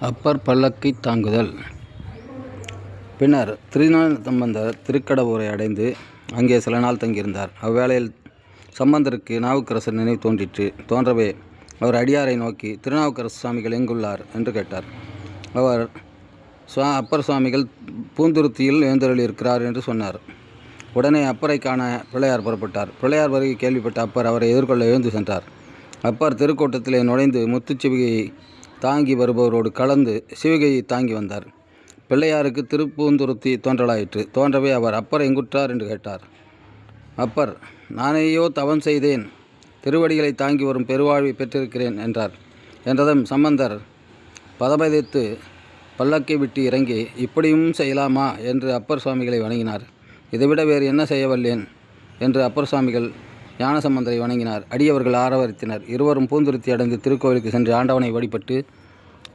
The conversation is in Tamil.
அப்பர் பல்லக்கை தாங்குதல். பின்னர் திருஞான சம்பந்தர் திருக்கடவூரை அடைந்து அங்கே சில நாள் தங்கியிருந்தார். அவ்வேளையில் சம்பந்தருக்கு நாவுக்கரசர் நினைவு தோன்றிற்று. தோன்றவே அவர் அடியாரை நோக்கி, திருநாவுக்கரசு சுவாமிகள் எங்குள்ளார் என்று கேட்டார். அவர், அப்பர் சுவாமிகள் பூந்துருத்தியில் எழுந்தருளியிருக்கிறார் என்று சொன்னார். உடனே அப்பரை காண பிள்ளையார் புறப்பட்டார். பிள்ளையார் வருகை கேள்விப்பட்ட அப்பர் அவரை எதிர்கொள்ள எழுந்து சென்றார். அப்பர் திருக்கூட்டத்திலே நுழைந்து முத்துச்சிவிகையை தாங்கி வருபவரோடு கலந்து சிவிகையை தாங்கி வந்தார். பிள்ளையாருக்கு திருப்பூந்துருத்தி தோன்றலாயிற்று. தோன்றவே அவர், அப்பர் எங்குற்றார் என்று கேட்டார். அப்பர், நானேயோ தவம் செய்தேன், திருவடிகளை தாங்கி வரும் பெருவாழ்வை பெற்றிருக்கிறேன் என்றார். என்றதும் சம்பந்தர் பதபதித்து பல்லக்கை விட்டு இறங்கி, இப்படியும் செய்யலாமா என்று அப்பர் சுவாமிகளை வணங்கினார். இதைவிட வேறு என்ன செய்ய வல்லேன் என்று அப்பர் சுவாமிகள் ஞானசம்பந்தரை வணங்கினார். அடியவர்கள் ஆரவரித்தனர். இருவரும் பூந்துருத்தி அடைந்து திருக்கோவிலுக்கு சென்று ஆண்டவனை வழிபட்டு